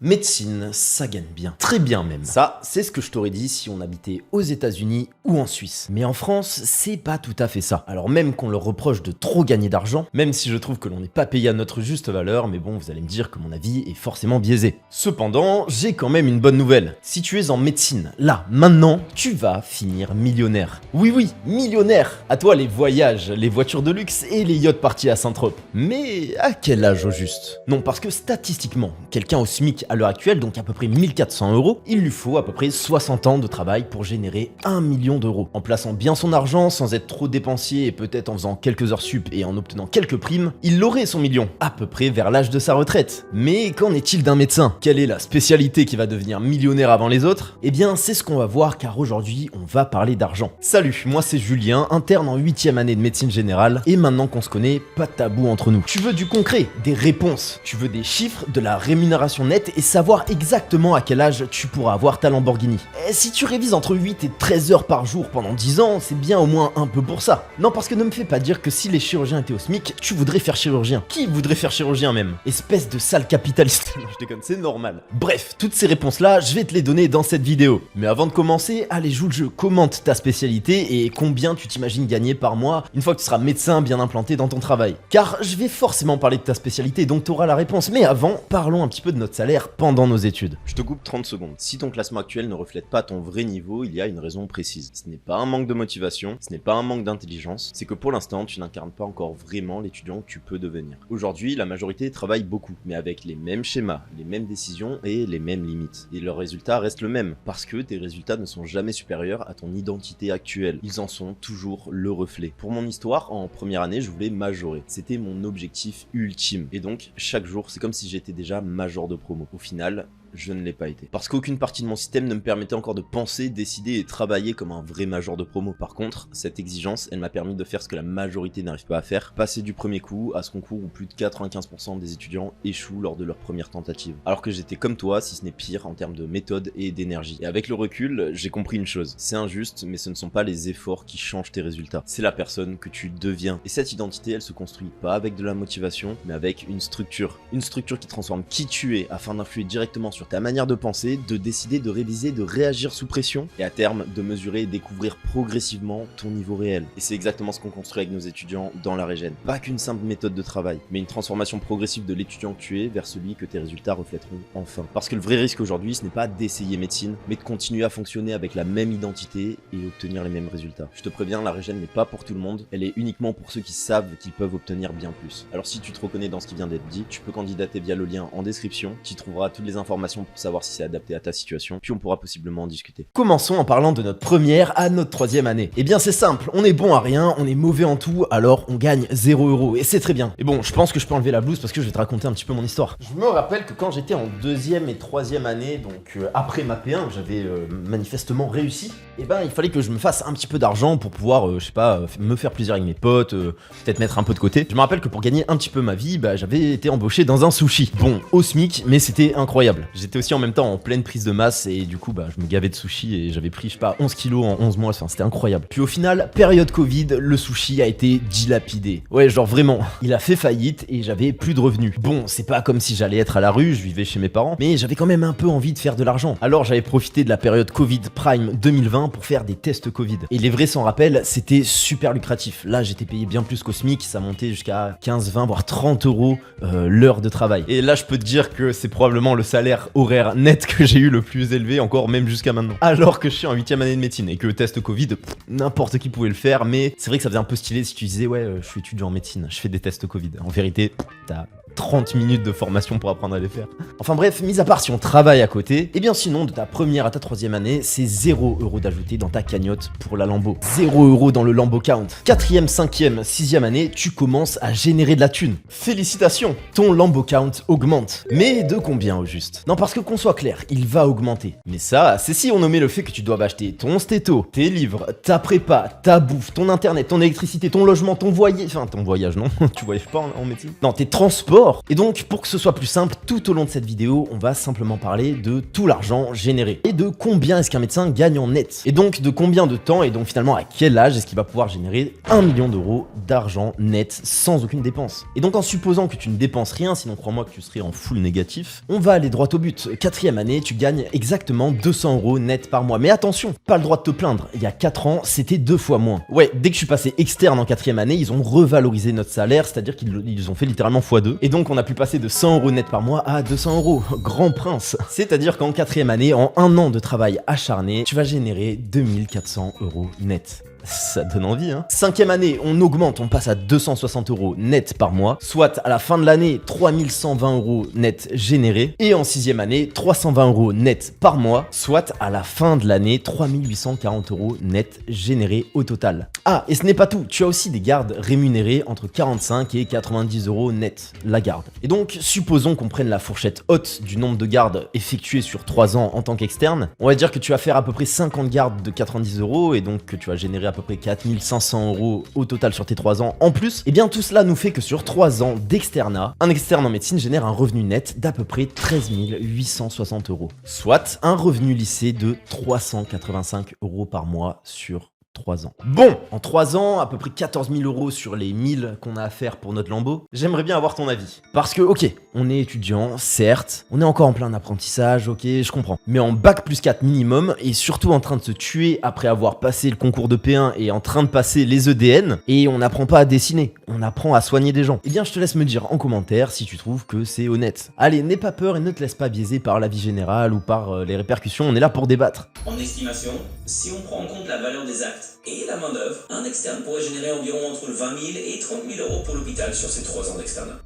Médecine, ça gagne bien. Très bien même. Ça, c'est ce que je t'aurais dit si on habitait aux États-Unis ou en Suisse. Mais en France, c'est pas tout à fait ça. Alors même qu'on leur reproche de trop gagner d'argent, même si je trouve que l'on n'est pas payé à notre juste valeur, mais bon, vous allez me dire que mon avis est forcément biaisé. Cependant, j'ai quand même une bonne nouvelle. Si tu es en médecine, là, maintenant, tu vas finir millionnaire. Oui, millionnaire. À toi les voyages, les voitures de luxe et les yachts partis à Saint-Trope. Mais à quel âge au juste? Non, parce que statistiquement, quelqu'un au SMIC à l'heure actuelle, donc à peu près 1400 €, il lui faut à peu près 60 ans de travail pour générer 1 million d'euros. En plaçant bien son argent, sans être trop dépensier et peut-être en faisant quelques heures sup et en obtenant quelques primes, il aurait son million, à peu près vers l'âge de sa retraite. Mais qu'en est-il d'un médecin? Quelle est la spécialité qui va devenir millionnaire avant les autres? Eh bien, c'est ce qu'on va voir car aujourd'hui, on va parler d'argent. Salut, moi c'est Julien, interne en 8e année de médecine générale, et maintenant qu'on se connaît, pas de tabou entre nous. Tu veux du concret, des réponses, tu veux des chiffres, de la rémunération nette et savoir exactement à quel âge tu pourras avoir ta Lamborghini. Et si tu révises entre 8 et 13 heures par jour pendant 10 ans, c'est bien au moins un peu pour ça. Non, parce que ne me fais pas dire que si les chirurgiens étaient au SMIC, tu voudrais faire chirurgien. Qui voudrait faire chirurgien même? Espèce de sale capitaliste. Non, je déconne, c'est normal. Bref, toutes ces réponses-là, je vais te les donner dans cette vidéo. Mais avant de commencer, allez, joue le jeu, commente ta spécialité et combien tu t'imagines gagner par mois une fois que tu seras médecin bien implanté dans ton travail. Car je vais forcément parler de ta spécialité, donc tu auras la réponse. Mais avant, parlons un petit peu de notre salaire pendant nos études. Je te coupe 30 secondes. Si ton classement actuel ne reflète pas ton vrai niveau, il y a une raison précise. Ce n'est pas un manque de motivation, ce n'est pas un manque d'intelligence, c'est que pour l'instant, tu n'incarnes pas encore vraiment l'étudiant que tu peux devenir. Aujourd'hui, la majorité travaille beaucoup, mais avec les mêmes schémas, les mêmes décisions et les mêmes limites. Et leurs résultats restent le même, parce que tes résultats ne sont jamais supérieurs à ton identité actuelle. Ils en sont toujours le reflet. Pour mon histoire, en première année, je voulais majorer. C'était mon objectif ultime. Et donc, chaque jour, c'est comme si j'étais déjà major de promo. Au final, je ne l'ai pas été. Parce qu'aucune partie de mon système ne me permettait encore de penser, décider et travailler comme un vrai major de promo. Par contre, cette exigence, elle m'a permis de faire ce que la majorité n'arrive pas à faire, passer du premier coup à ce concours où plus de 95% des étudiants échouent lors de leur première tentative. Alors que j'étais comme toi, si ce n'est pire, en termes de méthode et d'énergie. Et avec le recul, j'ai compris une chose. C'est injuste, mais ce ne sont pas les efforts qui changent tes résultats. C'est la personne que tu deviens. Et cette identité, elle se construit pas avec de la motivation, mais avec une structure. Une structure qui transforme qui tu es afin d'influer directement sur ta manière de penser, de décider, de réviser, de réagir sous pression et à terme de mesurer et découvrir progressivement ton niveau réel. Et c'est exactement ce qu'on construit avec nos étudiants dans la Régène. Pas qu'une simple méthode de travail, mais une transformation progressive de l'étudiant que tu es vers celui que tes résultats reflèteront enfin. Parce que le vrai risque aujourd'hui, ce n'est pas d'essayer médecine, mais de continuer à fonctionner avec la même identité et obtenir les mêmes résultats. Je te préviens, la Régène n'est pas pour tout le monde, elle est uniquement pour ceux qui savent qu'ils peuvent obtenir bien plus. Alors si tu te reconnais dans ce qui vient d'être dit, tu peux candidater via le lien en description, tu trouveras toutes les informations pour savoir si c'est adapté à ta situation, puis on pourra possiblement en discuter. Commençons en parlant de notre première à notre 3e année. Eh bien c'est simple, on est bon à rien, on est mauvais en tout, alors on gagne 0 €, et c'est très bien. Et bon, je pense que je peux enlever la blouse parce que je vais te raconter un petit peu mon histoire. Je me rappelle que quand j'étais en 2e et 3e année, donc après ma P1, j'avais manifestement réussi, et ben il fallait que je me fasse un petit peu d'argent pour pouvoir, je sais pas, me faire plaisir avec mes potes, peut-être mettre un peu de côté. Je me rappelle que pour gagner un petit peu ma vie, bah, j'avais été embauché dans un sushi. Bon, au SMIC, mais c'était incroyable. J'étais aussi en même temps en pleine prise de masse et du coup bah je me gavais de sushi et j'avais pris je sais pas 11 kilos en 11 mois, enfin c'était incroyable. Puis au final, période Covid, le sushi a été dilapidé. Ouais, genre vraiment, il a fait faillite et j'avais plus de revenus. Bon, c'est pas comme si j'allais être à la rue, je vivais chez mes parents, mais j'avais quand même un peu envie de faire de l'argent. Alors j'avais profité de la période Covid Prime 2020 pour faire des tests Covid. Et les vrais s'en rappellent, c'était super lucratif. Là j'étais payé bien plus qu'au SMIC, ça montait jusqu'à 15, 20 voire 30 € l'heure de travail. Et là je peux te dire que c'est probablement le salaire horaire net que j'ai eu le plus élevé encore même jusqu'à maintenant. Alors que je suis en 8e année de médecine et que le test Covid, n'importe qui pouvait le faire, mais c'est vrai que ça faisait un peu stylé si tu disais ouais je suis étudiant en médecine, je fais des tests Covid. En vérité, t'as 30 minutes de formation pour apprendre à les faire. Enfin bref, mis à part si on travaille à côté, et bien sinon de ta première à ta 3e année, c'est 0 € d'ajouter dans ta cagnotte pour la Lambo. 0 € dans le Lambo Count. 4e, 5e, 6e année, tu commences à générer de la thune. Félicitations, ton Lambo Count augmente. Mais de combien au juste? Non, parce que qu'on soit clair, il va augmenter. Mais ça, c'est si on nommait le fait que tu dois acheter ton stéto, tes livres, ta prépa, ta bouffe, ton internet, ton électricité, ton logement, ton voyage, enfin ton voyage non, tu voyages pas en médecine. Non, tes transports bord. Et donc, pour que ce soit plus simple, tout au long de cette vidéo, on va simplement parler de tout l'argent généré et de combien est-ce qu'un médecin gagne en net. Et donc, de combien de temps et donc finalement à quel âge est-ce qu'il va pouvoir générer 1 million d'euros d'argent net sans aucune dépense. Et donc, en supposant que tu ne dépenses rien, sinon crois-moi que tu serais en full négatif, on va aller droit au but. 4e année, tu gagnes exactement 200 euros net par mois. Mais attention, pas le droit de te plaindre. Il y a 4 ans, c'était 2 fois moins. Ouais, dès que je suis passé externe en 4e année, ils ont revalorisé notre salaire, c'est-à-dire qu'ils ont fait littéralement x2. Et donc, on a pu passer de 100 euros net par mois à 200 euros. Grand prince. C'est-à-dire qu'en 4e année, en 1 an de travail acharné, tu vas générer 2400 euros net. Ça donne envie, hein. 5e année, on augmente, on passe à 260 euros net par mois, soit à la fin de l'année, 3120 euros net générés, et en 6e année, 320 euros net par mois, soit à la fin de l'année, 3840 euros net générés au total. Ah, et ce n'est pas tout, tu as aussi des gardes rémunérés entre 45 et 90 euros net, la garde. Et donc, supposons qu'on prenne la fourchette haute du nombre de gardes effectués sur 3 ans en tant qu'externe, on va dire que tu vas faire à peu près 50 gardes de 90 euros, et donc que tu vas générer à peu près 4500 euros au total sur tes 3 ans en plus, et bien tout cela nous fait que sur 3 ans d'externat, un externe en médecine génère un revenu net d'à peu près 13 860 euros, soit un revenu lycée de 385 euros par mois sur 3 ans. Bon, en 3 ans, à peu près 14 000 euros sur les 1000 qu'on a à faire pour notre Lambo. J'aimerais bien avoir ton avis. Parce que, ok, on est étudiant, certes, on est encore en plein apprentissage, ok, je comprends. Mais en bac plus 4 minimum, et surtout en train de se tuer après avoir passé le concours de P1 et en train de passer les EDN, et on n'apprend pas à dessiner, on apprend à soigner des gens. Eh bien, je te laisse me dire en commentaire si tu trouves que c'est honnête. Allez, n'aie pas peur et ne te laisse pas biaiser par l'avis général ou par les répercussions, on est là pour débattre. En estimation, si on prend en compte la valeur des actes et la main-d'œuvre, un externe pourrait générer environ entre 20 000 et 30 000 euros pour l'hôpital sur ses 3 ans d'externat.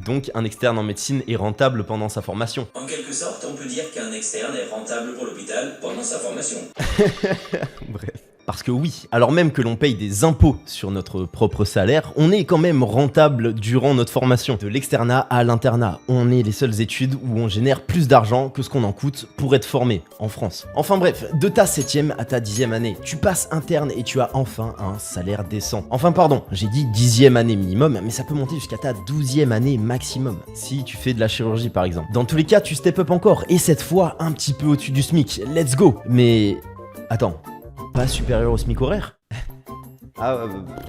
Donc, un externe en médecine est rentable pendant sa formation. En quelque sorte, on peut dire qu'un externe est rentable pour l'hôpital pendant sa formation. Bref. Parce que oui, alors même que l'on paye des impôts sur notre propre salaire, on est quand même rentable durant notre formation. De l'externat à l'internat, on est les seules études où on génère plus d'argent que ce qu'on en coûte pour être formé en France. Enfin bref, de ta 7e à ta 10e année, tu passes interne et tu as enfin un salaire décent. Enfin pardon, j'ai dit 10e année minimum, mais ça peut monter jusqu'à ta 12e année maximum, si tu fais de la chirurgie par exemple. Dans tous les cas, tu step up encore, et cette fois un petit peu au-dessus du SMIC, let's go. Mais... attends... pas supérieur au SMIC horaire? Ah,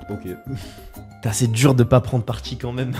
ok. C'est dur de pas prendre parti quand même.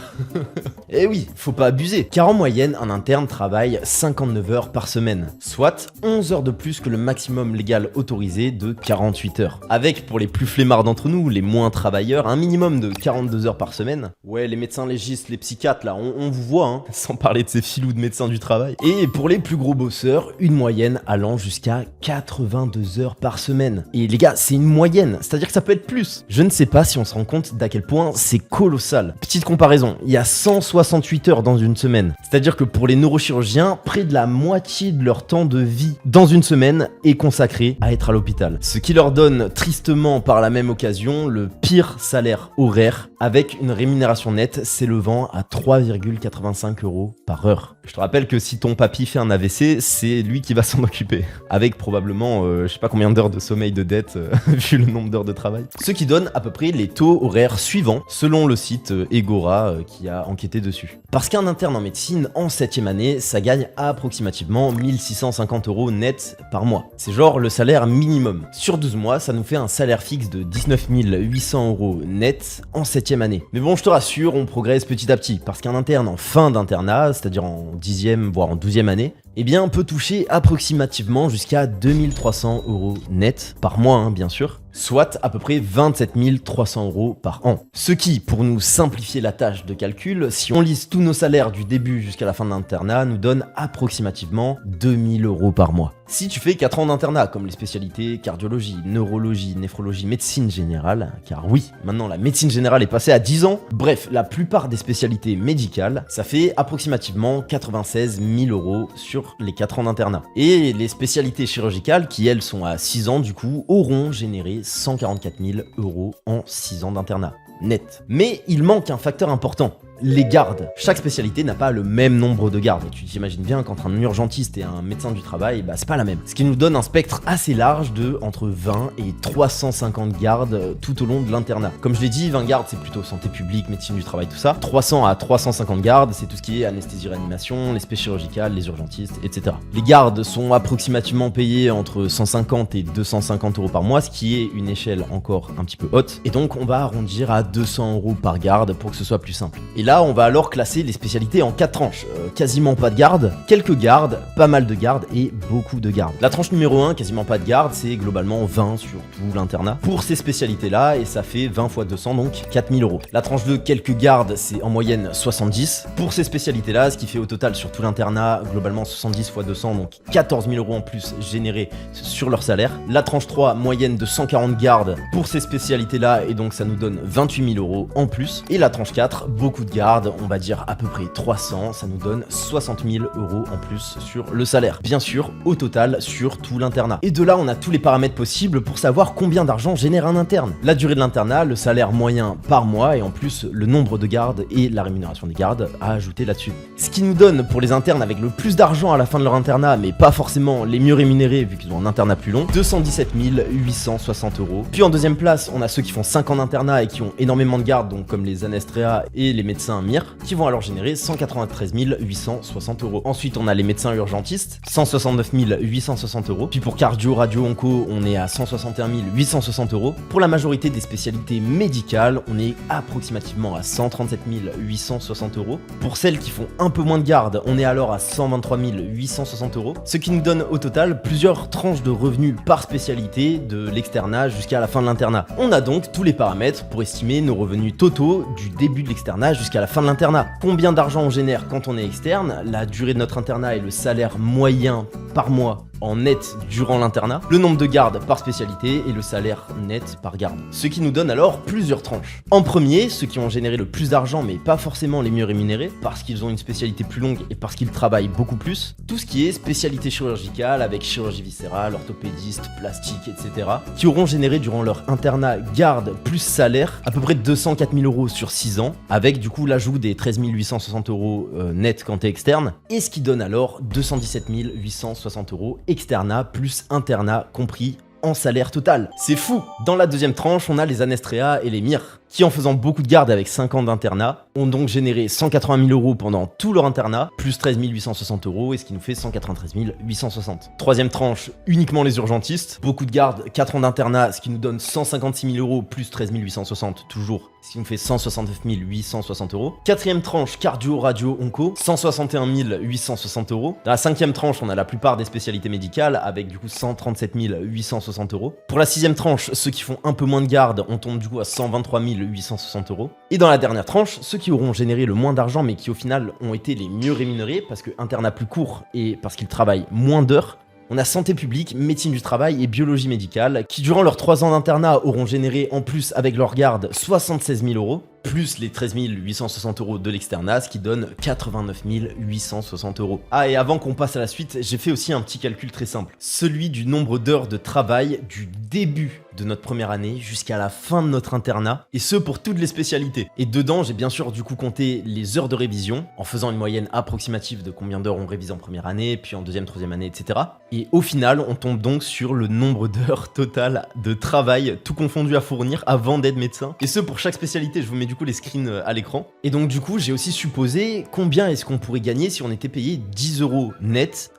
Eh oui, faut pas abuser, car en moyenne, un interne travaille 59 heures par semaine, soit 11 heures de plus que le maximum légal autorisé de 48 heures. Avec, pour les plus flemmards d'entre nous, les moins travailleurs, un minimum de 42 heures par semaine. Ouais, les médecins légistes, les psychiatres, là, on vous voit, hein, sans parler de ces filous de médecins du travail. Et pour les plus gros bosseurs, une moyenne allant jusqu'à 82 heures par semaine. Et les gars, c'est une moyenne, c'est-à-dire que ça peut être plus. Je ne sais pas si on se rend compte d'à quel point c'est colossal. Petite comparaison, il y a 168 heures dans une semaine. C'est-à-dire que pour les neurochirurgiens, près de la moitié de leur temps de vie dans une semaine est consacré à être à l'hôpital. Ce qui leur donne tristement par la même occasion le pire salaire horaire avec une rémunération nette s'élevant à 3,85 euros par heure. Je te rappelle que si ton papy fait un AVC, c'est lui qui va s'en occuper. Avec probablement, je sais pas combien d'heures de sommeil de dette, vu le nombre d'heures de travail. Ce qui donne à peu près les taux horaires suivants, selon le site Egora qui a enquêté dessus. Parce qu'un interne en médecine en 7e année, ça gagne approximativement 1650 euros net par mois. C'est genre le salaire minimum. Sur 12 mois, ça nous fait un salaire fixe de 19 800 euros net en 7e année. Mais bon, je te rassure, on progresse petit à petit, parce qu'un interne en fin d'internat, c'est-à-dire en 10e, voire en 12e année, eh bien, peut toucher approximativement jusqu'à 2300 euros net par mois, hein, bien sûr, soit à peu près 27 300 euros par an. Ce qui, pour nous simplifier la tâche de calcul, si on lisse tous nos salaires du début jusqu'à la fin de l'internat, nous donne approximativement 2000 euros par mois. Si tu fais 4 ans d'internat, comme les spécialités cardiologie, neurologie, néphrologie, médecine générale, car oui, maintenant la médecine générale est passée à 10 ans, bref, la plupart des spécialités médicales, ça fait approximativement 96 000 euros sur les 4 ans d'internat. Et les spécialités chirurgicales, qui elles sont à 6 ans du coup, auront généré 144 000 euros en 6 ans d'internat. Net. Mais il manque un facteur important, les gardes. Chaque spécialité n'a pas le même nombre de gardes. Tu t'imagines bien qu'entre un urgentiste et un médecin du travail, c'est pas la même. Ce qui nous donne un spectre assez large de entre 20 et 350 gardes tout au long de l'internat. Comme je l'ai dit, 20 gardes c'est plutôt santé publique, médecine du travail, tout ça. 300 à 350 gardes, c'est tout ce qui est anesthésie-réanimation, les spé chirurgicales, les urgentistes, etc. Les gardes sont approximativement payés entre 150 et 250 euros par mois, ce qui est une échelle encore un petit peu haute. Et donc on va arrondir à 200 euros par garde pour que ce soit plus simple. Et là, on va alors classer les spécialités en 4 tranches. Quasiment pas de garde, quelques gardes, pas mal de gardes et beaucoup de gardes. La tranche numéro 1, quasiment pas de garde, c'est globalement 20 sur tout l'internat. Pour ces spécialités-là, et ça fait 20 fois 200, donc 4000 euros. La tranche 2, quelques gardes, c'est en moyenne 70. Pour ces spécialités-là, ce qui fait au total sur tout l'internat, globalement 70 fois 200, donc 14 000 euros en plus générés sur leur salaire. La tranche 3, moyenne de 140 gardes pour ces spécialités-là, et donc ça nous donne 28 000 euros en plus. Et la tranche 4, beaucoup de gardes, on va dire à peu près 300, ça nous donne 60 000 euros en plus sur le salaire. Bien sûr, au total, sur tout l'internat. Et de là, on a tous les paramètres possibles pour savoir combien d'argent génère un interne. La durée de l'internat, le salaire moyen par mois, et en plus le nombre de gardes et la rémunération des gardes à ajouter là-dessus. Ce qui nous donne pour les internes avec le plus d'argent à la fin de leur internat, mais pas forcément les mieux rémunérés vu qu'ils ont un internat plus long, 217 860 euros. Puis en deuxième place, on a ceux qui font 5 ans d'internat et qui ont énormément de gardes, donc comme les anesthésias et les médecins MIR, qui vont alors générer 193 860 euros. Ensuite, on a les médecins urgentistes, 169 860 euros. Puis pour cardio, radio, onco, on est à 161 860 euros. Pour la majorité des spécialités médicales, on est approximativement à 137 860 euros. Pour celles qui font un peu moins de garde, on est alors à 123 860 euros. Ce qui nous donne au total plusieurs tranches de revenus par spécialité, de l'externat jusqu'à la fin de l'internat. On a donc tous les paramètres pour estimer nos revenus totaux du début de l'externat jusqu'à la fin de l'internat. Combien d'argent on génère quand on est externe, la durée de notre internat et le salaire moyen par mois en net durant l'internat, le nombre de gardes par spécialité et le salaire net par garde. Ce qui nous donne alors plusieurs tranches. En premier, ceux qui ont généré le plus d'argent mais pas forcément les mieux rémunérés, parce qu'ils ont une spécialité plus longue et parce qu'ils travaillent beaucoup plus, tout ce qui est spécialité chirurgicale avec chirurgie viscérale, orthopédiste, plastique, etc., qui auront généré durant leur internat garde plus salaire à peu près 204 000 euros sur 6 ans, avec du coup l'ajout des 13 860 euros net quand t'es externe, et ce qui donne alors 217 860 euros externat plus internat compris en salaire total. C'est fou! Dans la deuxième tranche, on a les anesthésias et les MIR, qui en faisant beaucoup de garde avec 5 ans d'internat, ont donc généré 180 000 euros pendant tout leur internat, plus 13 860 euros, et ce qui nous fait 193 860. Troisième tranche, uniquement les urgentistes, beaucoup de garde, 4 ans d'internat, ce qui nous donne 156 000 euros, plus 13 860, toujours, ce qui nous fait 169 860 euros. Quatrième tranche, cardio, radio, onco, 161 860 euros. Dans la cinquième tranche, on a la plupart des spécialités médicales, avec du coup 137 860 euros. Pour la sixième tranche, ceux qui font un peu moins de garde, on tombe du coup à 123 860 euros. Et dans la dernière tranche, ceux qui auront généré le moins d'argent mais qui au final ont été les mieux rémunérés parce que internat plus court et parce qu'ils travaillent moins d'heures, on a santé publique, médecine du travail et biologie médicale qui durant leurs 3 ans d'internat auront généré en plus avec leur garde 76 000 euros, plus les 13 860 euros de l'externat, ce qui donne 89 860 euros. Ah, et avant qu'on passe à la suite, j'ai fait aussi un petit calcul très simple. Celui du nombre d'heures de travail du début de notre première année jusqu'à la fin de notre internat, et ce pour toutes les spécialités. Et dedans, j'ai bien sûr du coup compté les heures de révision, en faisant une moyenne approximative de combien d'heures on révise en première année, puis en deuxième, troisième année, etc. Et au final, on tombe donc sur le nombre d'heures totales de travail, tout confondu à fournir avant d'être médecin. Et ce pour chaque spécialité, je vous mets du coup les screens à l'écran. Et donc du coup, j'ai aussi supposé combien est-ce qu'on pourrait gagner si on était payé 10 euros net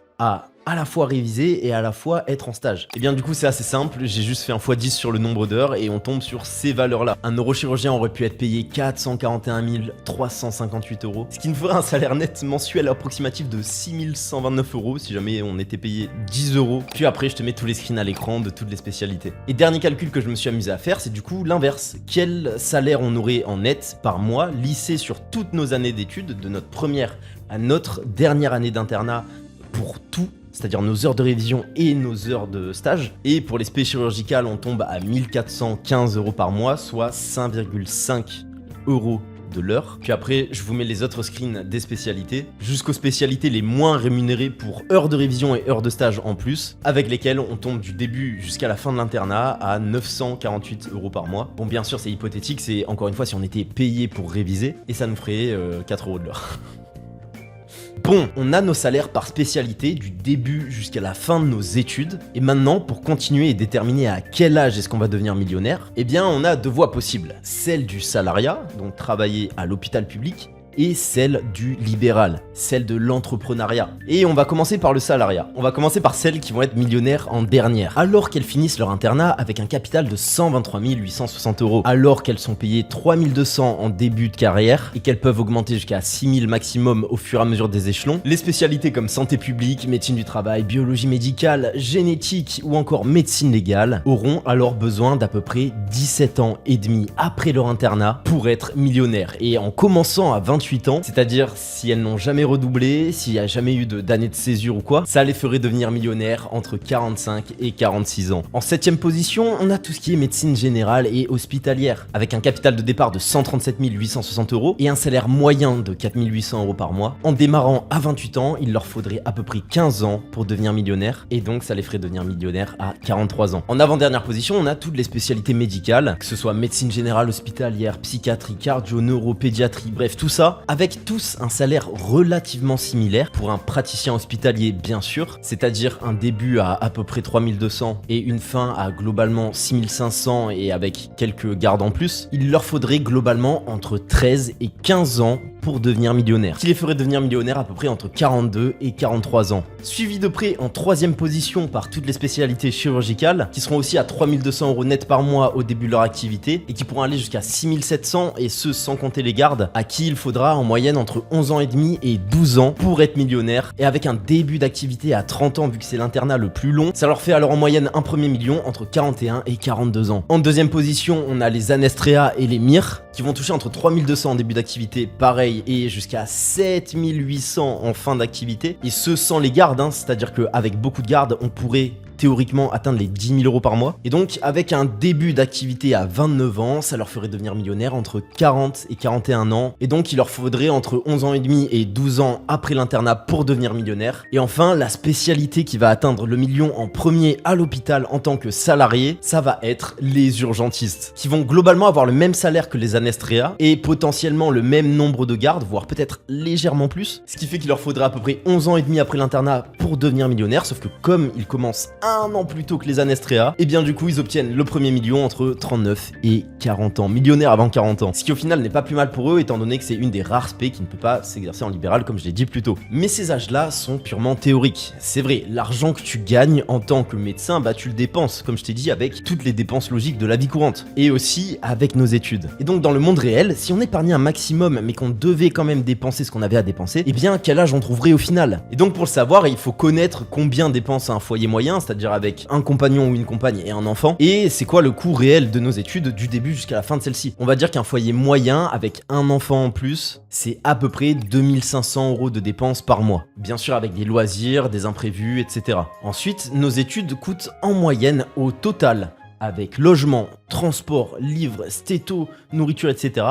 à la fois réviser et à la fois être en stage. Et bien du coup c'est assez simple, j'ai juste fait un x10 sur le nombre d'heures et on tombe sur ces valeurs là. Un neurochirurgien aurait pu être payé 441 358 euros, ce qui nous ferait un salaire net mensuel approximatif de 6129 euros si jamais on était payé 10 euros. Puis après je te mets tous les screens à l'écran de toutes les spécialités. Et dernier calcul que je me suis amusé à faire, c'est du coup l'inverse. Quel salaire on aurait en net par mois lissé sur toutes nos années d'études, de notre première à notre dernière année d'internat pour tout, c'est-à-dire nos heures de révision et nos heures de stage. Et pour les spé chirurgicales, on tombe à 1415 euros par mois, soit 5,5 euros de l'heure. Puis après, je vous mets les autres screens des spécialités, jusqu'aux spécialités les moins rémunérées pour heures de révision et heures de stage en plus, avec lesquelles on tombe du début jusqu'à la fin de l'internat à 948 € par mois. Bon, bien sûr, c'est hypothétique, c'est encore une fois si on était payé pour réviser, et ça nous ferait 4 € de l'heure. Bon, on a nos salaires par spécialité du début jusqu'à la fin de nos études. Et maintenant, pour continuer et déterminer à quel âge est-ce qu'on va devenir millionnaire, eh bien, on a deux voies possibles. Celle du salariat, donc travailler à l'hôpital public, et celle du libéral, celle de l'entrepreneuriat. Et on va commencer par le salariat. On va commencer par celles qui vont être millionnaires en dernière, alors qu'elles finissent leur internat avec un capital de 123 860 €, alors qu'elles sont payées 3 200 en début de carrière et qu'elles peuvent augmenter jusqu'à 6 000 maximum au fur et à mesure des échelons. Les spécialités comme santé publique, médecine du travail, biologie médicale, génétique ou encore médecine légale auront alors besoin d'à peu près 17 ans et demi après leur internat pour être millionnaires. Et en commençant à 28 ans, c'est-à-dire si elles n'ont jamais redoublé, s'il n'y a jamais eu d'année de césure ou quoi, ça les ferait devenir millionnaires entre 45 et 46 ans. En 7ème position, on a tout ce qui est médecine générale et hospitalière, avec un capital de départ de 137 860 € et un salaire moyen de 4 800 € par mois. En démarrant à 28 ans, il leur faudrait à peu près 15 ans pour devenir millionnaires, et donc ça les ferait devenir millionnaires à 43 ans. En avant-dernière position, on a toutes les spécialités médicales, que ce soit médecine générale, hospitalière, psychiatrie, cardio, neuro, pédiatrie, bref tout ça, avec tous un salaire relativement similaire pour un praticien hospitalier bien sûr, c'est-à-dire un début à peu près 3200 et une fin à globalement 6500 et avec quelques gardes en plus. Il leur faudrait globalement entre 13 et 15 ans pour devenir millionnaire, qui les ferait devenir millionnaires à peu près entre 42 et 43 ans. Suivi de près en 3ème position par toutes les spécialités chirurgicales, qui seront aussi à 3200 € net par mois au début de leur activité, et qui pourront aller jusqu'à 6700, et ce sans compter les gardes, à qui il faudra en moyenne entre 11 ans et demi et 12 ans pour être millionnaire, et avec un début d'activité à 30 ans vu que c'est l'internat le plus long, ça leur fait alors en moyenne un premier million entre 41 et 42 ans. En 2ème position, on a les Anestrea et les MIR, qui vont toucher entre 3200 en début d'activité, pareil, et jusqu'à 7800 en fin d'activité, et ce sans les gardes, c'est-à-dire qu'avec beaucoup de gardes, on pourrait théoriquement atteindre les 10 000 € par mois. Et donc avec un début d'activité à 29 ans, ça leur ferait devenir millionnaire entre 40 et 41 ans. Et donc il leur faudrait entre 11 ans et demi et 12 ans après l'internat pour devenir millionnaire. Et enfin, la spécialité qui va atteindre le million en premier à l'hôpital en tant que salarié, ça va être les urgentistes, qui vont globalement avoir le même salaire que les Anestrea et potentiellement le même nombre de gardes, voire peut-être légèrement plus. Ce qui fait qu'il leur faudrait à peu près 11 ans et demi après l'internat pour devenir millionnaire, sauf que comme ils commencent un an plus tôt que les Anestrea, et bien du coup ils obtiennent le premier million entre 39 et 40 ans, millionnaire avant 40 ans, ce qui au final n'est pas plus mal pour eux étant donné que c'est une des rares spé qui ne peut pas s'exercer en libéral comme je l'ai dit plus tôt. Mais ces âges-là sont purement théoriques. C'est vrai, l'argent que tu gagnes en tant que médecin, bah tu le dépenses, comme je t'ai dit, avec toutes les dépenses logiques de la vie courante, et aussi avec nos études. Et donc dans le monde réel, si on épargnait un maximum mais qu'on devait quand même dépenser ce qu'on avait à dépenser, et bien quel âge on trouverait au final? Et donc pour le savoir, il faut connaître combien dépense un foyer moyen, c'est-à-dire avec un compagnon ou une compagne et un enfant, et c'est quoi le coût réel de nos études du début jusqu'à la fin de celle-ci. On va dire qu'un foyer moyen avec un enfant en plus, c'est à peu près 2500 € de dépenses par mois. Bien sûr avec des loisirs, des imprévus, etc. Ensuite, nos études coûtent en moyenne au total, avec logement, transport, livres, stéto, nourriture, etc.,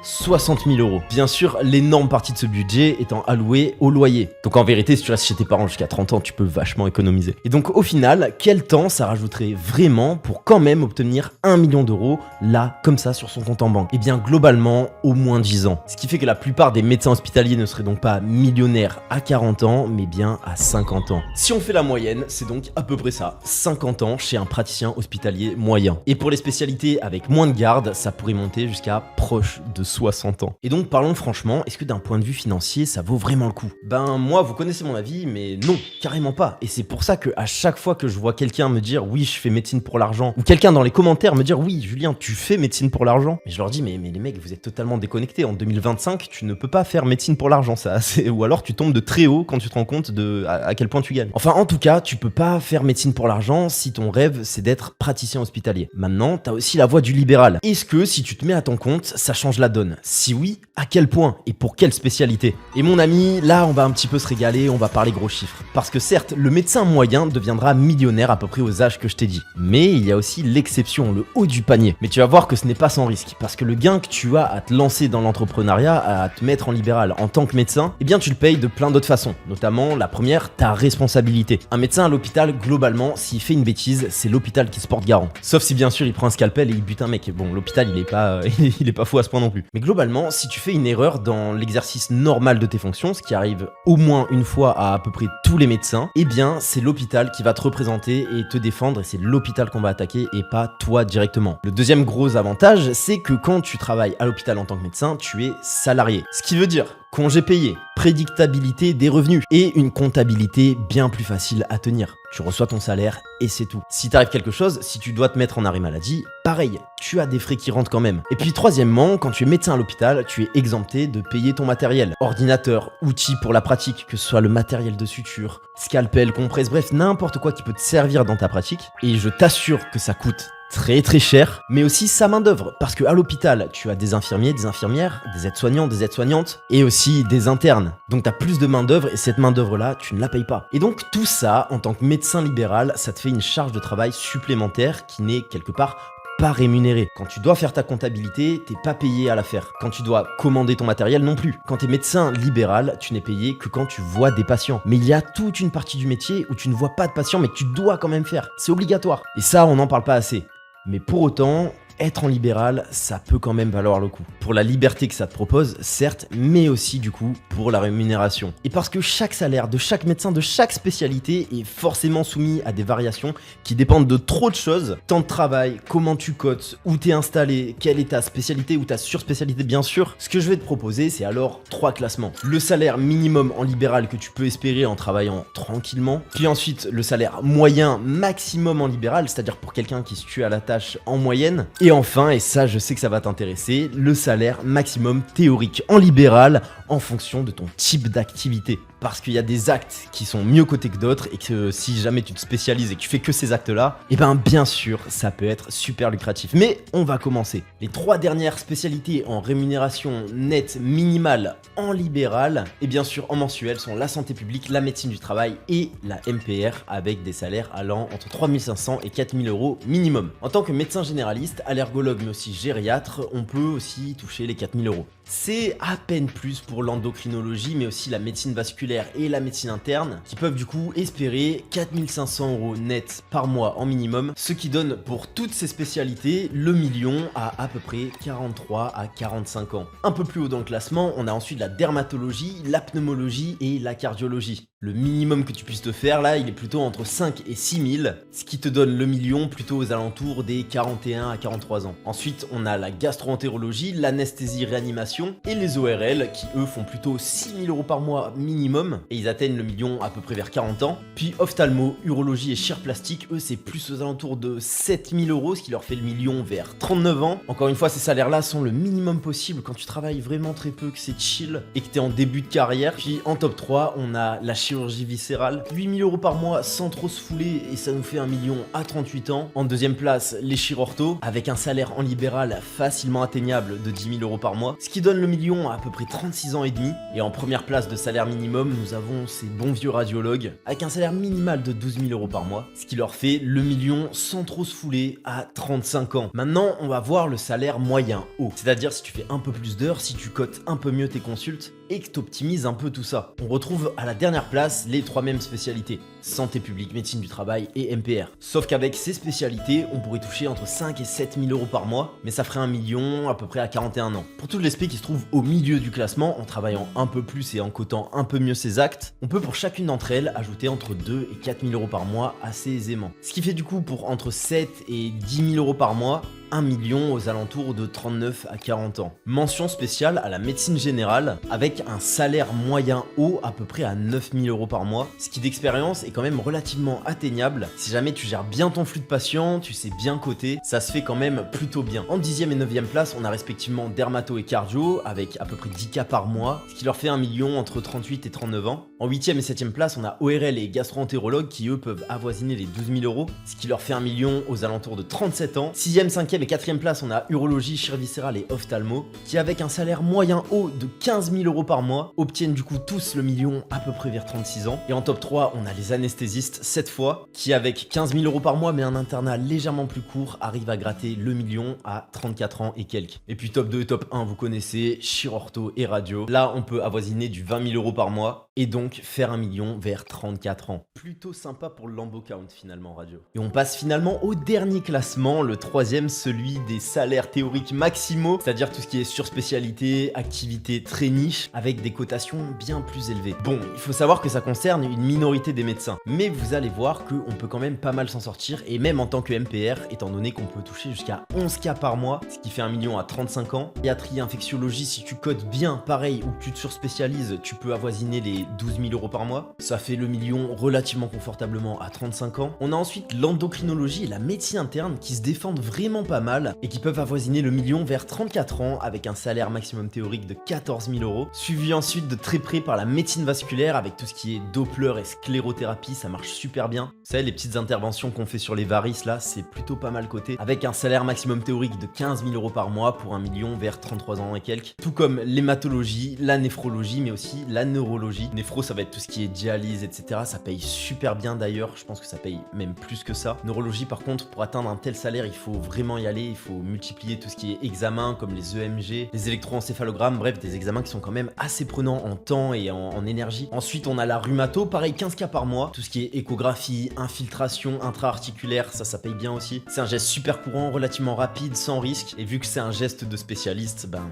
60 000 €. Bien sûr, l'énorme partie de ce budget étant allouée au loyer. Donc en vérité, si tu restes chez tes parents jusqu'à 30 ans, tu peux vachement économiser. Et donc au final, quel temps ça rajouterait vraiment pour quand même obtenir 1 million d'euros là, comme ça, sur son compte en banque? Et bien globalement, au moins 10 ans. Ce qui fait que la plupart des médecins hospitaliers ne seraient donc pas millionnaires à 40 ans, mais bien à 50 ans. Si on fait la moyenne, c'est donc à peu près ça, 50 ans chez un praticien hospitalier moyen. Et pour les spécialités avec moins de garde, ça pourrait monter jusqu'à proche de 60 ans. Et donc parlons franchement, est-ce que d'un point de vue financier ça vaut vraiment le coup? Ben moi vous connaissez mon avis, mais non, carrément pas. Et c'est pour ça que à chaque fois que je vois quelqu'un me dire oui je fais médecine pour l'argent, ou quelqu'un dans les commentaires me dire oui Julien tu fais médecine pour l'argent, mais je leur dis mais les mecs vous êtes totalement déconnectés, en 2025 tu ne peux pas faire médecine pour l'argent, ça ou alors tu tombes de très haut quand tu te rends compte de à quel point tu gagnes. Enfin en tout cas tu peux pas faire médecine pour l'argent si ton rêve c'est d'être praticien hospitalier. Maintenant t'as aussi la voie du libéral. Est-ce que si tu te mets à ton compte ça change la donne? donne? Si oui, à quel point et pour quelle spécialité? Et mon ami, là on va un petit peu se régaler, on va parler gros chiffres. Parce que certes, le médecin moyen deviendra millionnaire à peu près aux âges que je t'ai dit. Mais il y a aussi l'exception, le haut du panier. Mais tu vas voir que ce n'est pas sans risque. Parce que le gain que tu as à te lancer dans l'entrepreneuriat, à te mettre en libéral en tant que médecin, eh bien tu le payes de plein d'autres façons. Notamment, la première, ta responsabilité. Un médecin à l'hôpital, globalement, s'il fait une bêtise, c'est l'hôpital qui se porte garant. Sauf si bien sûr il prend un scalpel et il bute un mec. Bon, l'hôpital il est pas fou à ce point non plus. Mais globalement, si tu fais une erreur dans l'exercice normal de tes fonctions, ce qui arrive au moins une fois à peu près tous les médecins, eh bien c'est l'hôpital qui va te représenter et te défendre et c'est l'hôpital qu'on va attaquer et pas toi directement. Le deuxième gros avantage, c'est que quand tu travailles à l'hôpital en tant que médecin, tu es salarié. Ce qui veut dire congé payé, prédictabilité des revenus et une comptabilité bien plus facile à tenir. Tu reçois ton salaire et c'est tout. Si t'arrive quelque chose, si tu dois te mettre en arrêt maladie, pareil, tu as des frais qui rentrent quand même. Et puis troisièmement, quand tu es médecin à l'hôpital, tu es exempté de payer ton matériel. Ordinateur, outils pour la pratique, que ce soit le matériel de suture, scalpel, compresse, bref, n'importe quoi qui peut te servir dans ta pratique. Et je t'assure que ça coûte très cher, mais aussi sa main d'œuvre, parce que à l'hôpital, tu as des infirmiers, des infirmières, des aides-soignants, des aides-soignantes, et aussi des internes. Donc tu as plus de main d'œuvre, et cette main d'œuvre là, tu ne la payes pas. Et donc tout ça, en tant que médecin libéral, ça te fait une charge de travail supplémentaire qui n'est quelque part pas rémunéré. Quand tu dois faire ta comptabilité, t'es pas payé à la faire. Quand tu dois commander ton matériel non plus. Quand t'es médecin libéral, tu n'es payé que quand tu vois des patients. Mais il y a toute une partie du métier où tu ne vois pas de patients mais que tu dois quand même faire. C'est obligatoire. Et ça, on n'en parle pas assez. Mais pour autant, être en libéral, ça peut quand même valoir le coup. Pour la liberté que ça te propose, certes, mais aussi du coup pour la rémunération. Et parce que chaque salaire de chaque médecin, de chaque spécialité est forcément soumis à des variations qui dépendent de trop de choses. Temps de travail, comment tu cotes, où t'es installé, quelle est ta spécialité ou ta surspécialité bien sûr. Ce que je vais te proposer, c'est alors 3 classements. Le salaire minimum en libéral que tu peux espérer en travaillant tranquillement. Puis ensuite, le salaire moyen maximum en libéral, c'est-à-dire pour quelqu'un qui se tue à la tâche en moyenne. Et enfin, et ça je sais que ça va t'intéresser, le salaire maximum théorique en libéral en fonction de ton type d'activité. Parce qu'il y a des actes qui sont mieux cotés que d'autres et que si jamais tu te spécialises et que tu fais que ces actes-là, et ben bien sûr, ça peut être super lucratif. Mais on va commencer. Les 3 dernières spécialités en rémunération nette minimale en libéral et bien sûr en mensuel sont la santé publique, la médecine du travail et la MPR avec des salaires allant entre 3500 et 4000 euros minimum. En tant que médecin généraliste, allergologue mais aussi gériatre, on peut aussi toucher les 4000 euros. C'est à peine plus pour l'endocrinologie mais aussi la médecine vasculaire et la médecine interne qui peuvent du coup espérer 4500 euros net par mois en minimum, ce qui donne pour toutes ces spécialités le million à peu près 43 à 45 ans. Un peu plus haut dans le classement, on a ensuite la dermatologie, la pneumologie et la cardiologie. Le minimum que tu puisses te faire là, il est plutôt entre 5 et 6 000, ce qui te donne le million plutôt aux alentours des 41 à 43 ans. Ensuite, on a la gastro-entérologie, l'anesthésie-réanimation et les ORL qui eux font plutôt 6 000 euros par mois minimum et ils atteignent le million à peu près vers 40 ans. Puis ophtalmo, urologie et chirurgie, eux c'est plus aux alentours de 7 000 euros, ce qui leur fait le million vers 39 ans. Encore une fois, ces salaires-là sont le minimum possible quand tu travailles vraiment très peu, que c'est chill et que t'es en début de carrière. Puis en top 3, on a la chirurgie viscérale, 8 000 euros par mois sans trop se fouler et ça nous fait un million à 38 ans. En deuxième place, les chirurtos avec un salaire en libéral facilement atteignable de 10 000 euros par mois, ce qui donne le million à peu près 36 ans et demi. Et en première place de salaire minimum, nous avons ces bons vieux radiologues avec un salaire minimal de 12 000 euros par mois, ce qui leur fait le million sans trop se fouler à 35 ans. Maintenant, on va voir le salaire moyen haut, c'est-à-dire si tu fais un peu plus d'heures, si tu cotes un peu mieux tes consultes et que tu optimises un peu tout ça. On retrouve à la dernière place les 3 mêmes spécialités, santé publique, médecine du travail et MPR. Sauf qu'avec ces spécialités, on pourrait toucher entre 5 et 7 000 euros par mois, mais ça ferait un million à peu près à 41 ans. Pour toutes les spé qui se trouvent au milieu du classement, en travaillant un peu plus et en cotant un peu mieux ses actes, on peut pour chacune d'entre elles ajouter entre 2 et 4 000 euros par mois assez aisément. Ce qui fait du coup pour entre 7 et 10 000 euros par mois, 1 million aux alentours de 39 à 40 ans. Mention spéciale à la médecine générale avec un salaire moyen haut à peu près à 9 000 euros par mois, ce qui d'expérience est quand même relativement atteignable. Si jamais tu gères bien ton flux de patients, tu sais bien coter, ça se fait quand même plutôt bien. En 10e et 9e place, on a respectivement dermato et cardio avec à peu près 10 cas par mois, ce qui leur fait 1 million entre 38 et 39 ans. En 8e et 7e place, on a ORL et gastro-entérologues qui eux peuvent avoisiner les 12 000 euros, ce qui leur fait 1 million aux alentours de 37 ans. 6e, 5e et les 4e places, on a urologie, chirurgie viscérale et ophtalmo, qui avec un salaire moyen haut de 15 000 € par mois, obtiennent du coup tous le million à peu près vers 36 ans. Et en top 3, on a les anesthésistes, cette fois, qui avec 15 000 € par mois, mais un internat légèrement plus court, arrivent à gratter le million à 34 ans et quelques. Et puis top 2 et top 1, vous connaissez, chirurto et radio. Là, on peut avoisiner du 20 000 € par mois, et donc faire un million vers 34 ans. Plutôt sympa pour le Lambo Count finalement, radio. Et on passe finalement au dernier classement, le 3e, celui des salaires théoriques maximaux, c'est-à-dire tout ce qui est surspécialité, activité très niche, avec des cotations bien plus élevées. Bon, il faut savoir que ça concerne une minorité des médecins, mais vous allez voir qu'on peut quand même pas mal s'en sortir, et même en tant que MPR, étant donné qu'on peut toucher jusqu'à 11K par mois, ce qui fait un million à 35 ans. Pédiatrie, infectiologie, si tu codes bien, pareil, ou que tu te surspécialises, tu peux avoisiner les 12 000 € par mois. Ça fait le million relativement confortablement à 35 ans. On a ensuite l'endocrinologie et la médecine interne qui se défendent vraiment pas mal et qui peuvent avoisiner le million vers 34 ans avec un salaire maximum théorique de 14 000 €. Suivi ensuite de très près par la médecine vasculaire avec tout ce qui est Doppler et sclérothérapie, ça marche super bien. Vous savez, les petites interventions qu'on fait sur les varices là, c'est plutôt pas mal coté. Avec un salaire maximum théorique de 15 000 € par mois pour un million vers 33 ans et quelques. Tout comme l'hématologie, la néphrologie, mais aussi la neurologie. Néphro, ça va être tout ce qui est dialyse, etc. Ça paye super bien d'ailleurs, je pense que ça paye même plus que ça. Neurologie par contre, pour atteindre un tel salaire, il faut vraiment y aller, il faut multiplier tout ce qui est examens comme les EMG, les électroencéphalogrammes, bref, des examens qui sont quand même assez prenants en temps et en énergie. Ensuite, on a la rhumato, pareil 15K par mois, tout ce qui est échographie, infiltration intra-articulaire, ça paye bien aussi. C'est un geste super courant, relativement rapide, sans risque, et vu que c'est un geste de spécialiste, ben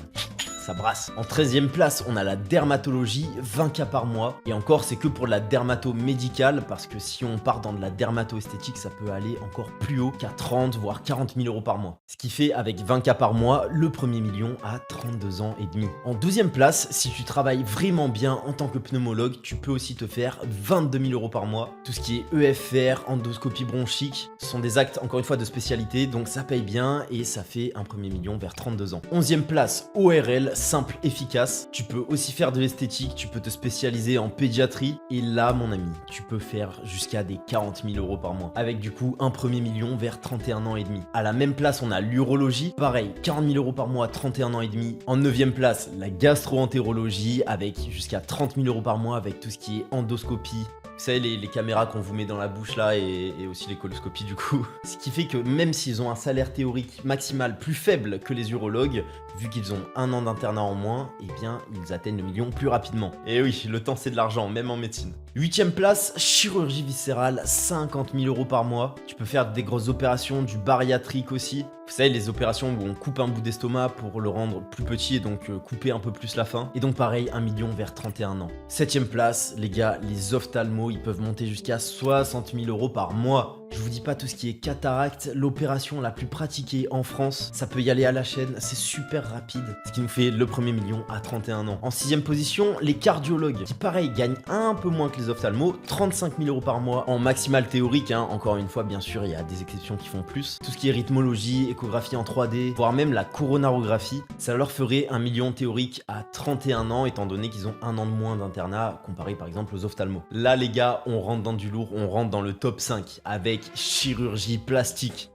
ça brasse. En 13e place, on a la dermatologie, 20K par mois. Et encore, c'est que pour la dermato médicale, parce que si on part dans de la dermato esthétique, ça peut aller encore plus haut qu'à 30 voire 40 000 € par mois. Ce qui fait, avec 20K par mois, le premier million à 32 ans et demi. En 12e place, si tu travailles vraiment bien en tant que pneumologue, tu peux aussi te faire 22 000 € par mois. Tout ce qui est EFR, endoscopie bronchique, ce sont des actes, encore une fois, de spécialité, donc ça paye bien et ça fait un premier million vers 32 ans. 11e place, ORL, simple, efficace. Tu peux aussi faire de l'esthétique, tu peux te spécialiser en pédiatrie. Et là, mon ami, tu peux faire jusqu'à des 40 000 € par mois. Avec du coup un premier million vers 31 ans et demi. À la même place, on a l'urologie. Pareil, 40 000 € par mois, 31 ans et demi. En 9e place, la gastro-entérologie avec jusqu'à 30 000 € par mois avec tout ce qui est endoscopie. Vous savez, les caméras qu'on vous met dans la bouche là et aussi les coloscopies du coup. Ce qui fait que même s'ils ont un salaire théorique maximal plus faible que les urologues, vu qu'ils ont un an d'internat en moins, eh bien ils atteignent le million plus rapidement. Et oui, le temps c'est de l'argent, même en médecine. 8e place, chirurgie viscérale, 50 000 € par mois. Tu peux faire des grosses opérations, du bariatrique aussi. Vous savez, les opérations où on coupe un bout d'estomac pour le rendre plus petit et donc couper un peu plus la faim. Et donc pareil, 1 million vers 31 ans. 7e place, les gars, les ophtalmos, ils peuvent monter jusqu'à 60 000 € par mois. Je vous dis pas tout ce qui est cataracte, l'opération la plus pratiquée en France. Ça peut y aller à la chaîne, c'est super rapide. Ce qui nous fait le premier million à 31 ans. En 6e position, les cardiologues, qui pareil gagnent un peu moins que les ophtalmos, 35 000 € par mois en maximal théorique. Encore une fois, bien sûr, il y a des exceptions qui font plus. Tout ce qui est rythmologie, échographie en 3D, voire même la coronarographie, ça leur ferait un million théorique à 31 ans, étant donné qu'ils ont un an de moins d'internat, comparé par exemple aux ophtalmos. Là, les gars, on rentre dans du lourd, on rentre dans le top 5 avec chirurgie plastique.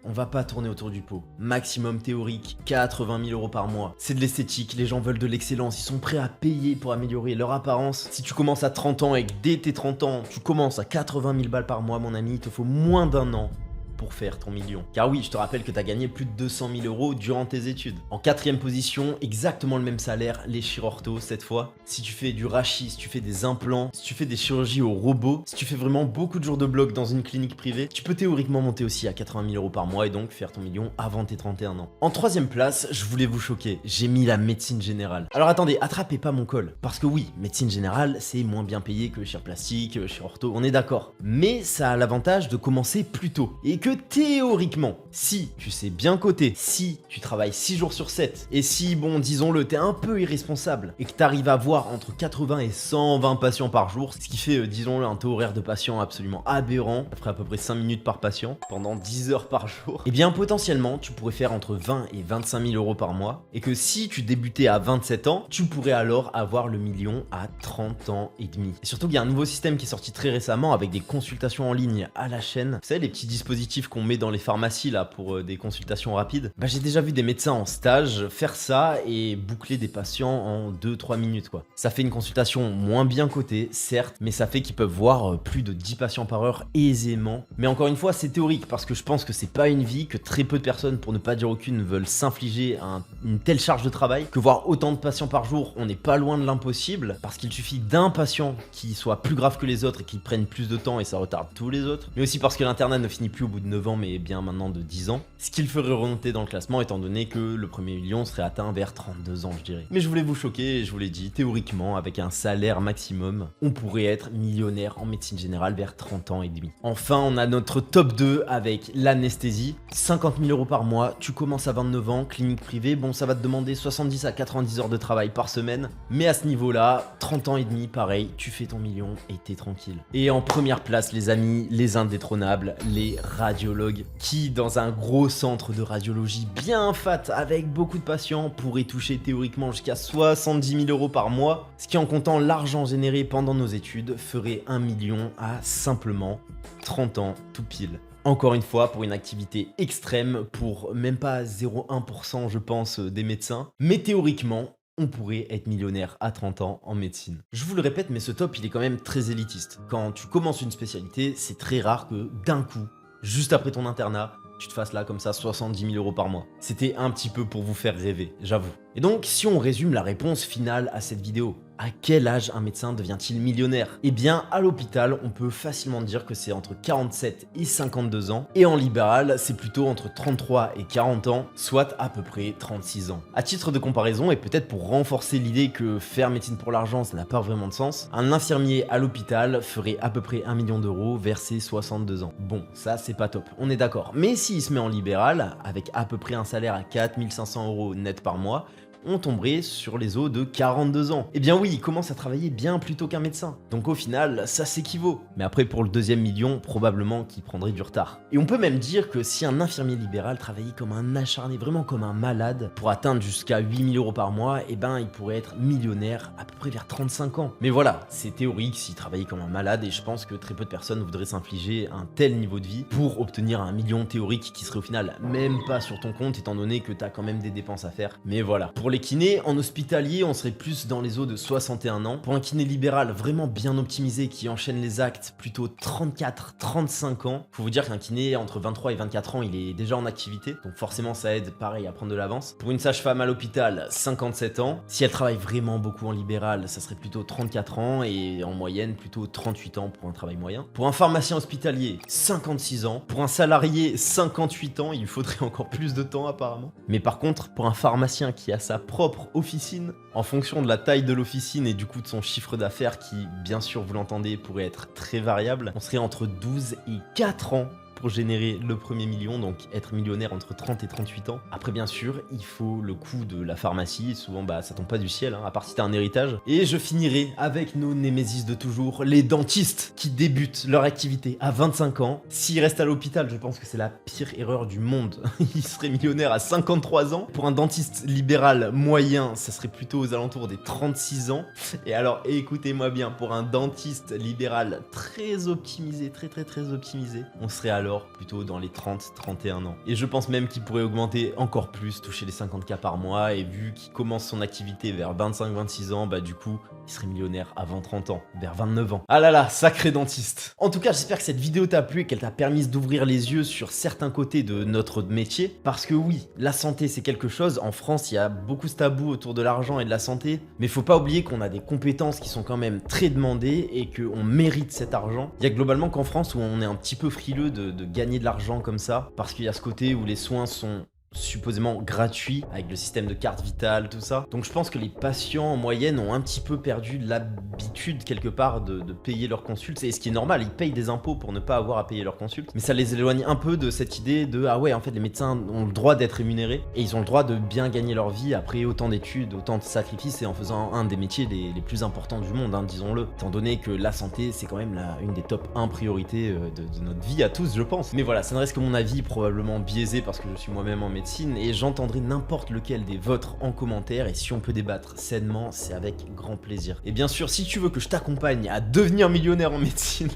On va pas tourner autour du pot. Maximum théorique, 80 000 € par mois. C'est de l'esthétique, les gens veulent de l'excellence, ils sont prêts à payer pour améliorer leur apparence. Si tu commences à 30 ans et que dès tes 30 ans, tu commences à 80 000 balles par mois, mon ami, il te faut moins d'un an pour faire ton million. Car oui, je te rappelle que tu as gagné plus de 200 000 € durant tes études. En 4e position, exactement le même salaire, les chirurtos cette fois. Si tu fais du rachis, si tu fais des implants, si tu fais des chirurgies au robot, si tu fais vraiment beaucoup de jours de bloc dans une clinique privée, tu peux théoriquement monter aussi à 80 000 € par mois et donc faire ton million avant tes 31 ans. En 3e place, je voulais vous choquer, j'ai mis la médecine générale. Alors attendez, attrapez pas mon col. Parce que oui, médecine générale, c'est moins bien payé que chirurgie, chirurto, on est d'accord. Mais ça a l'avantage de commencer plus tôt. Et que théoriquement, si tu sais bien coter, si tu travailles 6 jours sur 7, et si, bon, disons-le, t'es un peu irresponsable, et que t'arrives à voir entre 80 et 120 patients par jour, ce qui fait, disons-le, un taux horaire de patients absolument aberrant, ça ferait à peu près 5 minutes par patient, pendant 10 heures par jour, et bien potentiellement, tu pourrais faire entre 20 et 25 000 € par mois, et que si tu débutais à 27 ans, tu pourrais alors avoir le million à 30 ans et demi. Et surtout qu'il y a un nouveau système qui est sorti très récemment avec des consultations en ligne à la chaîne. Vous savez, les petits dispositifs dispositifs qu'on met dans les pharmacies là pour des consultations rapides. Bah j'ai déjà vu des médecins en stage faire ça et boucler des patients en 2-3 minutes quoi. Ça fait une consultation moins bien cotée, certes, mais ça fait qu'ils peuvent voir plus de 10 patients par heure aisément. Mais encore une fois, c'est théorique parce que je pense que c'est pas une vie, que très peu de personnes, pour ne pas dire aucune, veulent s'infliger une telle charge de travail, que voir autant de patients par jour, on n'est pas loin de l'impossible, parce qu'il suffit d'un patient qui soit plus grave que les autres et qui prenne plus de temps et ça retarde tous les autres, mais aussi parce que l'internat ne finit plus au bout de 9 ans mais bien maintenant de 10 ans, ce qui le ferait remonter dans le classement étant donné que le premier million serait atteint vers 32 ans je dirais. Mais je voulais vous choquer et je vous l'ai dit, théoriquement avec un salaire maximum, on pourrait être millionnaire en médecine générale vers 30 ans et demi. Enfin on a notre top 2 avec l'anesthésie, 50 000 € par mois, tu commences à 29 ans, clinique privée, bon ça va te demander 70 à 90 heures de travail par semaine, mais à ce niveau là, 30 ans et demi pareil, tu fais ton million et t'es tranquille. Et en première place les amis, les indétrônables, les radiologues, qui dans un gros centre de radiologie bien fat avec beaucoup de patients pourraient toucher théoriquement jusqu'à 70 000 € par mois, ce qui en comptant l'argent généré pendant nos études ferait 1 million à simplement 30 ans tout pile. Encore une fois, pour une activité extrême, pour même pas 0,1% je pense des médecins, mais théoriquement, on pourrait être millionnaire à 30 ans en médecine. Je vous le répète, mais ce top il est quand même très élitiste. Quand tu commences une spécialité, c'est très rare que d'un coup, juste après ton internat, tu te fasses là comme ça 70 000 € par mois. C'était un petit peu pour vous faire rêver, j'avoue. Et donc, si on résume la réponse finale à cette vidéo, à quel âge un médecin devient-il millionnaire? Eh bien, à l'hôpital, on peut facilement dire que c'est entre 47 et 52 ans, et en libéral, c'est plutôt entre 33 et 40 ans, soit à peu près 36 ans. À titre de comparaison, et peut-être pour renforcer l'idée que faire médecine pour l'argent, ça n'a pas vraiment de sens, un infirmier à l'hôpital ferait à peu près 1 million d'euros vers ses 62 ans. Bon, ça c'est pas top, on est d'accord. Mais s'il se met en libéral, avec à peu près un salaire à 4 500 € net par mois, on tomberait sur les os de 42 ans. Eh bien oui, il commence à travailler bien plus tôt qu'un médecin. Donc au final, ça s'équivaut. Mais après, pour le deuxième million, probablement qu'il prendrait du retard. Et on peut même dire que si un infirmier libéral travaillait comme un acharné, vraiment comme un malade, pour atteindre jusqu'à 8 000 € par mois, eh ben il pourrait être millionnaire à peu près vers 35 ans. Mais voilà, c'est théorique s'il travaillait comme un malade et je pense que très peu de personnes voudraient s'infliger un tel niveau de vie pour obtenir un million théorique qui serait au final même pas sur ton compte étant donné que t'as quand même des dépenses à faire. Mais voilà, pour les kinés, en hospitalier, on serait plus dans les eaux de 61 ans. Pour un kiné libéral vraiment bien optimisé qui enchaîne les actes, plutôt 34-35 ans. Faut vous dire qu'un kiné entre 23 et 24 ans, il est déjà en activité. Donc forcément, ça aide pareil à prendre de l'avance. Pour une sage-femme à l'hôpital, 57 ans. Si elle travaille vraiment beaucoup en libéral, ça serait plutôt 34 ans et en moyenne, plutôt 38 ans pour un travail moyen. Pour un pharmacien hospitalier, 56 ans. Pour un salarié, 58 ans. Il lui faudrait encore plus de temps apparemment. Mais par contre, pour un pharmacien qui a sa propre officine, en fonction de la taille de l'officine et du coup de son chiffre d'affaires qui, bien sûr vous l'entendez, pourrait être très variable, on serait entre 12 et 4 ans pour générer le premier million, donc être millionnaire entre 30 et 38 ans. Après bien sûr, il faut le coût de la pharmacie, et souvent ça tombe pas du ciel, à part si t'as un héritage. Et je finirai avec nos némésis de toujours, les dentistes qui débutent leur activité à 25 ans. S'ils restent à l'hôpital, je pense que c'est la pire erreur du monde. Ils seraient millionnaires à 53 ans. Pour un dentiste libéral moyen, ça serait plutôt aux alentours des 36 ans. Et alors écoutez-moi bien, pour un dentiste libéral très optimisé, très optimisé, on serait alors plutôt dans les 30-31 ans. Et je pense même qu'il pourrait augmenter encore plus, toucher les 50K par mois, et vu qu'il commence son activité vers 25-26 ans, du coup, il serait millionnaire avant 30 ans, vers 29 ans. Ah là là, sacré dentiste. En tout cas, j'espère que cette vidéo t'a plu et qu'elle t'a permis d'ouvrir les yeux sur certains côtés de notre métier, parce que oui, la santé c'est quelque chose. En France, il y a beaucoup de tabous autour de l'argent et de la santé, mais faut pas oublier qu'on a des compétences qui sont quand même très demandées et qu'on mérite cet argent. Il y a globalement qu'en France où on est un petit peu frileux de gagner de l'argent comme ça, parce qu'il y a ce côté où les soins sont supposément gratuit avec le système de carte vitale, tout ça. Donc je pense que les patients en moyenne ont un petit peu perdu l'habitude quelque part de payer leurs consultes. Et ce qui est normal, ils payent des impôts pour ne pas avoir à payer leurs consultes. Mais ça les éloigne un peu de cette idée de ah ouais, en fait les médecins ont le droit d'être rémunérés et ils ont le droit de bien gagner leur vie après autant d'études, autant de sacrifices et en faisant un des métiers les plus importants du monde, disons-le. Étant donné que la santé c'est quand même une des top 1 priorités de notre vie à tous, je pense. Mais voilà, ça ne reste que mon avis, probablement biaisé parce que je suis moi-même en médecine et j'entendrai n'importe lequel des vôtres en commentaire, et si on peut débattre sainement, c'est avec grand plaisir. Et bien sûr, si tu veux que je t'accompagne à devenir millionnaire en médecine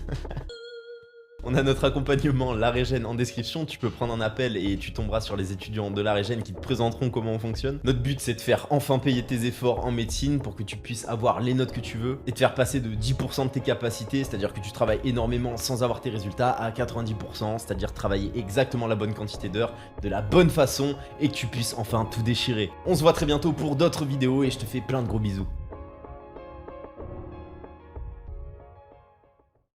On a notre accompagnement La Régène en description, tu peux prendre un appel et tu tomberas sur les étudiants de La Régène qui te présenteront comment on fonctionne. Notre but c'est de faire enfin payer tes efforts en médecine pour que tu puisses avoir les notes que tu veux et te faire passer de 10% de tes capacités, c'est-à-dire que tu travailles énormément sans avoir tes résultats, à 90%, c'est-à-dire travailler exactement la bonne quantité d'heures, de la bonne façon et que tu puisses enfin tout déchirer. On se voit très bientôt pour d'autres vidéos et je te fais plein de gros bisous.